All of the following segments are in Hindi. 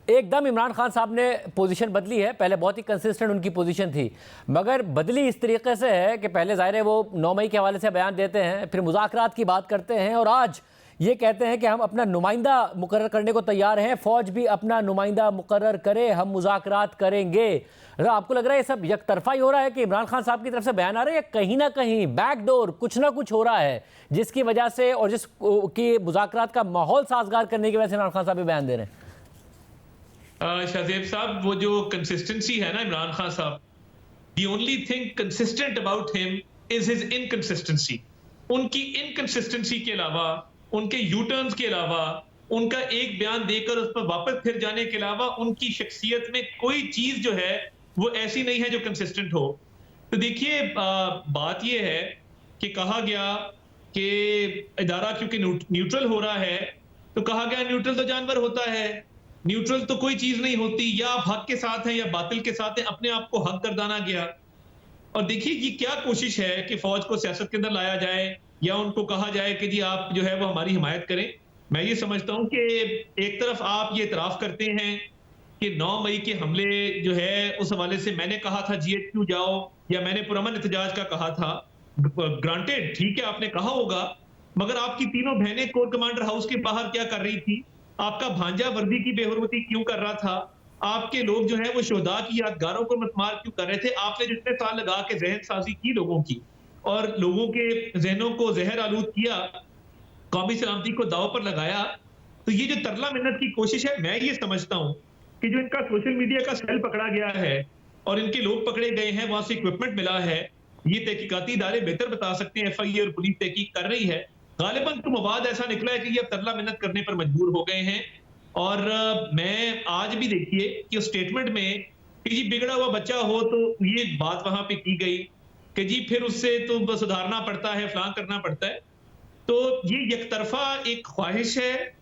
एकदम इमरान खान साहब ने पोजीशन बदली है। पहले बहुत ही कंसिस्टेंट उनकी पोजीशन थी, मगर बदली इस तरीके से है कि पहले ज़ाहिर है वो 9 मई के हवाले से बयान देते हैं, फिर मुज़ाकरात की बात करते हैं और आज ये कहते हैं कि हम अपना नुमाइंदा मुकर्रर करने को तैयार हैं, फ़ौज भी अपना नुमाइंदा मुकर्रर करे, हम मुज़ाकरात करेंगे। आपको लग रहा है ये सब एक तरफा ही हो रहा है कि इमरान खान साहब की तरफ से बयान आ रहे हैं, या कहीं ना कहीं बैकडोर कुछ ना कुछ हो रहा है जिसकी वजह से और जिसकी मुज़ाकरात का माहौल साजगार करने की वजह से इमरान खान साहब भी बयान दे रहे हैं? शाहजेब साहब, वो जो कंसिस्टेंसी है ना इमरान खान साहब, the only thing consistent about him is his inconsistency. उनकी इनकंसिस्टेंसी के अलावा, उनके यू टर्न्स के अलावा, उनका एक बयान देकर उस पर वापस फिर जाने के अलावा उनकी शख्सियत में कोई चीज जो है वो ऐसी नहीं है जो कंसिस्टेंट हो। तो देखिए, बात यह है कि कहा गया कि इदारा क्योंकि न्यूट्रल हो रहा है, तो कहा गया न्यूट्रल तो जानवर होता है, न्यूट्रल तो कोई चीज नहीं होती, या आप हक के साथ हैं या बातिल के साथ हैं, अपने आप को हक गर्दाना गया। और देखिए ये क्या कोशिश है कि फौज को सियासत के अंदर लाया जाए या उनको कहा जाए कि जी आप जो है वो हमारी हिमायत करें। मैं ये समझता हूं कि एक तरफ आप ये इतराफ करते हैं कि 9 मई के हमले जो है उस हवाले से मैंने कहा था GHQ जाओ, या मैंने पुरअमन एहतजाज का कहा था। ग्रांटेड, ठीक है, आपने कहा होगा, मगर आपकी तीनों बहनें कोर कमांडर हाउस के बाहर क्या कर रही थी? आपका भांजा वर्दी की बेहुरमती क्यों कर रहा था? आपके लोग जो है वो शोहदा की यादगारों को मस्मार क्यों कर रहे थे? आपने जितने साल लगा के जहन साजी की लोगों की और लोगों के जहनों को जहर आलूद किया, कौमी सलामती को दाव पर लगाया, तो ये जो तरला मिन्नत की कोशिश है, मैं ये समझता हूं कि जो इनका सोशल मीडिया का सेल पकड़ा गया है और इनके लोग पकड़े गए हैं, वहां से इक्विपमेंट मिला है, ये तहकीकाती इदारे बेहतर बता सकते हैं, FIA और पुलिस तहकीक कर रही है। गालिबन तो मवाद ऐसा निकला है कि ये अब तरला मिन्नत करने पर मजबूर हो गए हैं। और मैं आज भी देखिए कि उस स्टेटमेंट में कि जी बिगड़ा हुआ बच्चा हो, तो ये बात वहां पे की गई कि जी फिर उससे तो सुधारना पड़ता है, फलां करना पड़ता है। तो ये यकतरफा एक ख्वाहिश है,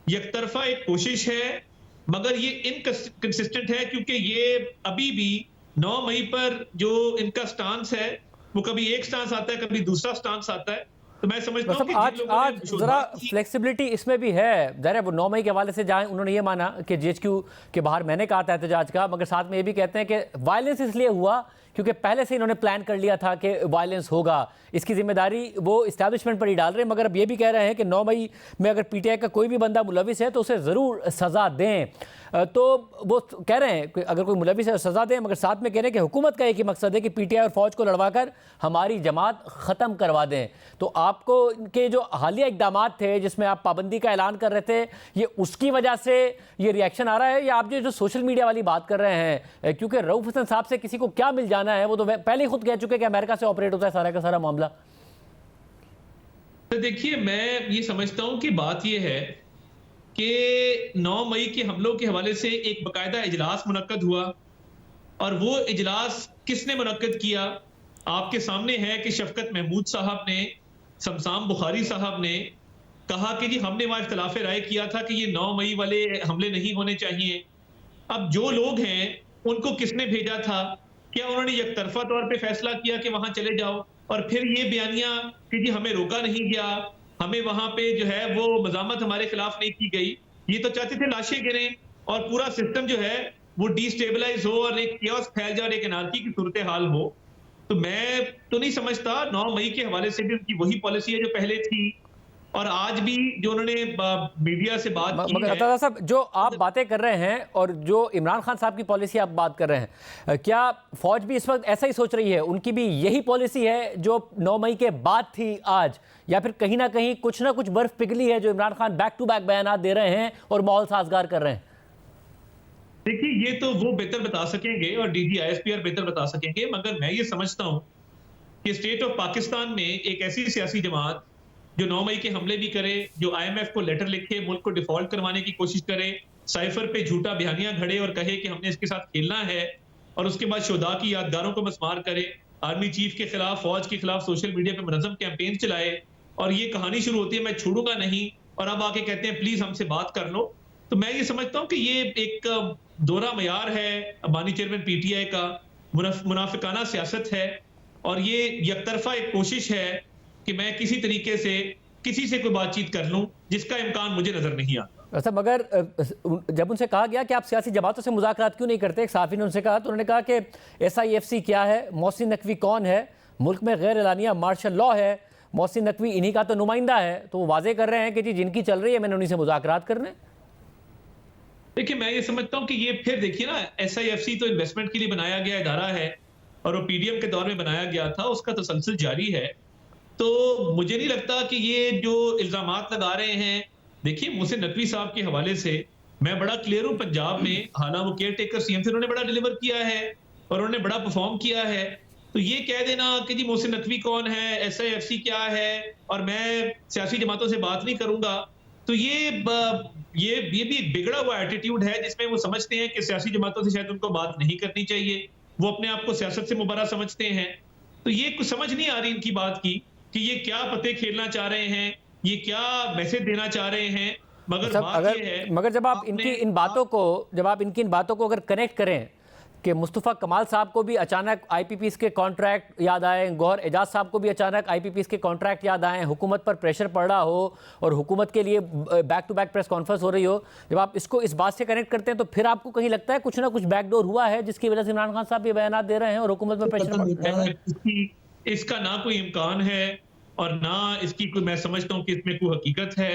यकतरफा एक कोशिश है, मगर ये इनकंसिस्टेंट है, क्योंकि ये अभी भी 9 मई पर जो इनका स्टांस है वो कभी एक स्टांस आता है, कभी दूसरा स्टांस आता है। तो मैं समझता हूं कि आज जरा फ्लेक्सिबिलिटी इसमें भी है। जरा वो 9 मई के हवाले से जाएं, उन्होंने ये माना कि GHQ के बाहर मैंने कहा था एहतजाज का, मगर साथ में ये भी कहते हैं कि वायलेंस इसलिए हुआ क्योंकि पहले से इन्होंने प्लान कर लिया था कि वायलेंस होगा, इसकी जिम्मेदारी वो इस्टेब्लिशमेंट पर ही डाल रहे हैं। मगर अब ये भी कह रहे हैं कि 9 मई में अगर PTI का कोई भी बंदा मुलविस है तो उसे ज़रूर सज़ा दें। तो वो कह रहे हैं कि अगर कोई मुलविस है सज़ा दें, मगर साथ में कह रहे हैं कि हुकूमत का एक ही मकसद है कि PTI और फौज को लड़वा कर हमारी जमात ख़त्म करवा दें। तो आपको के जो हालिया इकदाम थे जिसमें आप पाबंदी का ऐलान कर रहे थे, ये उसकी वजह से ये रिएक्शन आ रहा है, या आप जो सोशल मीडिया वाली बात कर रहे हैं? क्योंकि रऊफ हसन साहब से किसी को क्या मिल जाना है, वो तो पहले ही खुद कह चुके कि अमेरिका से ऑपरेट होता है सारा का सारा मामला। तो देखिए, मैं ये समझता हूं कि बात ये है कि 9 मई के हमलों के हवाले से एक बाकायदा इजलास मुनक्कद हुआ, और वो इजलास किसने मुनक्कद किया? आपके सामने है कि शफकत महमूद साहब ने, शमशाम बुखारी साहब ने कहा कि जी हमने वहां इख्तिलाफ राय किया था कि ये 9 मई वाले हमले नहीं होने चाहिए। अब जो लोग हैं उनको किसने भेजा था? क्या उन्होंने एकतरफा तौर पे फैसला किया कि वहां चले जाओ, और फिर ये बयानिया कि जी हमें रोका नहीं गया, हमें वहां पे जो है वो मजामत हमारे खिलाफ नहीं की गई? ये तो चाहते थे लाशें गिरें और पूरा सिस्टम जो है वो डिस्टेबलाइज हो और एक कियोस्क फैल जाए और एक एनार्की की सूरत हाल हो। तो मैं तो नहीं समझता, 9 मई के हवाले से भी उनकी वही पॉलिसी है जो पहले थी, और आज भी जो उन्होंने मीडिया से बात की है। अता साहब, जो आप बातें कर रहे हैं और जो इमरान खान साहब की पॉलिसी आप बात कर रहे हैं, क्या फौज भी इस वक्त ऐसा ही सोच रही है? उनकी भी यही पॉलिसी है जो 9 मई के बाद थी आज, या फिर कहीं ना कहीं कुछ ना कुछ बर्फ पिघली है जो Imran Khan back to back बयान दे रहे हैं और माहौल साजगार कर रहे हैं? देखिए, ये तो वो बेहतर बता सकेंगे और DG ISPR बेहतर बता सकेंगे, मगर मैं ये समझता हूं कि स्टेट ऑफ पाकिस्तान में एक ऐसी सियासी जमात जो 9 मई के हमले भी करे, जो IMF को लेटर लिखे, मुल्क को डिफॉल्ट करवाने की कोशिश करे, साइफर पे झूठा बयानियां घड़े और कहे कि हमने इसके साथ खेलना है, और उसके बाद शोधा की यादगारों को मस्मार करे, आर्मी चीफ के खिलाफ, फौज के खिलाफ सोशल मीडिया पे मुनज़्ज़म कैंपेन चलाए, और ये कहानी शुरू होती है मैं छोड़ूंगा नहीं, और अब आके कहते हैं प्लीज हमसे बात कर लो। तो मैं ये समझता हूं कि ये एक दोहरा मयार है अबानी चेयरमैन PTI का, मुनाफिकाना सियासत है, और ये यकतरफा एक कोशिश है कि मैं किसी तरीके से किसी से कोई बातचीत कर लूं, जिसका इम्कान मुझे नजर नहीं आता। अच्छा, मगर जब उनसे कहा गया कि आप सियासी जमातों से मुज़ाकरात क्यों नहीं करते, एक सहाफ़ी ने उनसे कहा, तो उन्होंने कहा कि SIFC क्या है, मोहसिन नकवी कौन है, मुल्क में गैर एलानिया मार्शल लॉ है, मोहसिन नकवी इन्हीं का तो नुमाइंदा है। तो वो वाजे कर रहे हैं कि जी जिनकी चल रही है मैंने उन्हीं से मुज़ाकरात करने। देखिए, मैं ये समझता हूं कि ये फिर देखिए ना, SIFC तो इन्वेस्टमेंट के लिए बनाया गया इदारा है और वो PDM के दौर में बनाया गया था, उसका तसलसल जारी है। तो मुझे नहीं लगता कि ये जो इल्जामात लगा रहे हैं, देखिए मोहसिन नकवी साहब के हवाले से मैं बड़ा क्लियर हूं, पंजाब में हालांकि वो केयर टेकर CM थे, उन्होंने बड़ा डिलीवर किया है और उन्होंने बड़ा परफॉर्म किया है। तो ये कह देना कि जी मोहसिन नकवी कौन है, SIFC क्या है और मैं सियासी जमातों से बात नहीं करूंगा, तो ये भी एक बिगड़ा हुआ एटीट्यूड है जिसमें वो समझते हैं कि सियासी जमातों से शायद उनको बात नहीं करनी चाहिए। वो अपने आप को सियासत से मुबर्रा समझते हैं। तो ये कुछ समझ नहीं आ रही इनकी बात की कि ये क्या पते खेलना चाह रहे हैं, ये क्या मैसेज देना चाह रहे हैं। मगर सब बात ये है, मगर जब आप इनकी इन बातों को अगर कनेक्ट करें कि मुस्तफ़ा कमाल साहब को भी अचानक IPPs के कॉन्ट्रैक्ट याद आए, गौहर एजाज साहब को भी अचानक IPPs के कॉन्ट्रैक्ट याद आए, हुकूमत पर प्रेशर पड़ रहा हो और हुकूमत के लिए back to back press conference हो रही हो, जब आप इसको इस बात से कनेक्ट करते हैं तो फिर आपको कहीं लगता है कुछ ना कुछ बैकडोर हुआ है जिसकी वजह से इमरान खान साहब ये बयान दे रहे हैं और हुकूमत पर प्रेशर पड़ रहा है? इसका ना कोई इम्कान है और ना इसकी कोई, मैं समझता हूं कि इसमें कोई हकीकत है।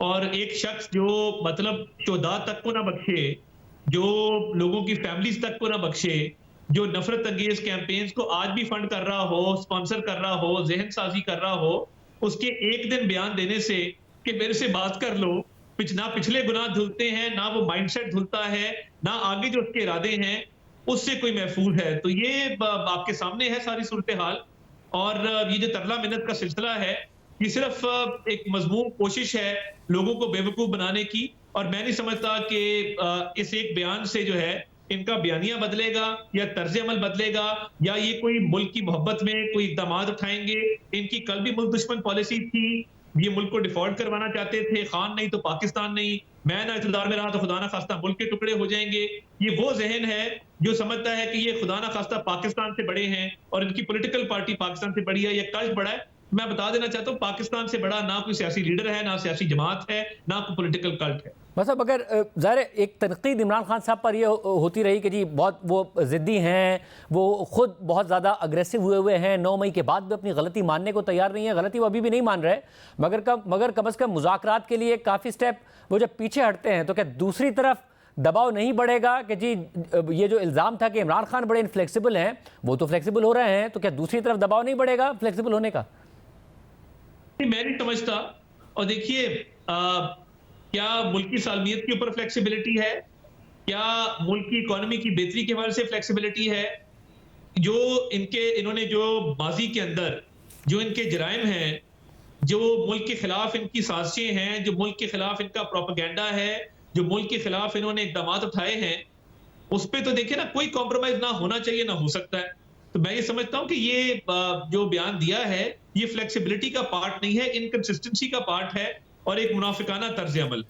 और एक शख्स जो मतलब 14 तक को ना बख्शे, जो लोगों की फैमिलीज तक को ना बख्शे, जो नफरत अंगेज कैंपेन्स को आज भी फंड कर रहा हो, स्पॉन्सर कर रहा हो, जहन साजी कर रहा हो, उसके एक दिन बयान देने से कि मेरे से बात कर लो, ना पिछले गुनाह धुलते हैं, ना वो माइंडसेट धुलता है, ना आगे जो उसके इरादे हैं उससे कोई महफूज है। तो ये आपके सामने है सारी सूरत हाल। और ये जो तरला मिन्नत का सिलसिला है, ये सिर्फ एक मजमूम कोशिश है लोगों को बेवकूफ बनाने की। और मैं नहीं समझता कि इस एक बयान से जो है इनका बयानिया बदलेगा या तर्ज अमल बदलेगा या ये कोई मुल्क की मोहब्बत में कोई इकदाम उठाएंगे। इनकी कल भी मुल्क दुश्मन पॉलिसी थी, ये मुल्क को डिफॉल्ट करवाना चाहते थे, खान नहीं तो पाकिस्तान नहीं, मैं ना इक़्तिदार में रहा तो खुदा ना खास्ता मुल्क के टुकड़े हो जाएंगे। ये वो जहन है जो समझता है कि ये खुदा ना खास्ता पाकिस्तान से बड़े हैं और इनकी पॉलिटिकल पार्टी पाकिस्तान से बड़ी है, ये कल्ट बड़ा है। मैं बता देना चाहता हूँ, पाकिस्तान से बड़ा ना कोई सियासी लीडर है, ना सियासी जमात है, ना कोई पॉलिटिकल कल्ट है। मतलब अगर ज़ाहिर एक तनकीद इमरान खान साहब पर ये होती रही कि जी बहुत वो ज़िद्दी हैं, वो ख़ुद बहुत ज़्यादा अग्रेसिव हुए हैं, 9 मई के बाद भी अपनी गलती मानने को तैयार नहीं है, गलती वो अभी भी नहीं मान रहे, मगर कम अज़ कम मुज़ाकरात के लिए काफ़ी स्टेप वो जब पीछे हटते हैं तो क्या दूसरी तरफ दबाव नहीं बढ़ेगा कि जी ये जो इल्ज़ाम था कि इमरान खान बड़े इनफ्लेक्सिबल हैं, वो तो फ्लेक्सिबल हो रहे हैं, तो क्या दूसरी तरफ दबाव नहीं बढ़ेगा फ्लेक्सिबल होने का? मैं नहीं समझता। और देखिए, क्या मुल्क की सालमियत के ऊपर फ्लेक्सिबिलिटी है, क्या मुल्क की इकोनॉमी की बेहतरी के हवाले से फ्लेक्सिबिलिटी है? जो इन्होंने जो माजी के अंदर जो इनके जराइम हैं, जो मुल्क के खिलाफ इनकी साजिशें हैं, जो मुल्क के खिलाफ इनका प्रोपेगेंडा है, जो मुल्क के खिलाफ इन्होंने इकदाम उठाए हैं, उस पर तो देखिए ना, कोई कॉम्प्रोमाइज ना होना चाहिए, ना हो सकता है। तो मैं ये समझता हूं कि ये जो बयान दिया है, ये फ्लेक्सिबिलिटी का पार्ट नहीं है, इनकंसिस्टेंसी का पार्ट है और एक मुनाफिकाना तर्ज अमल।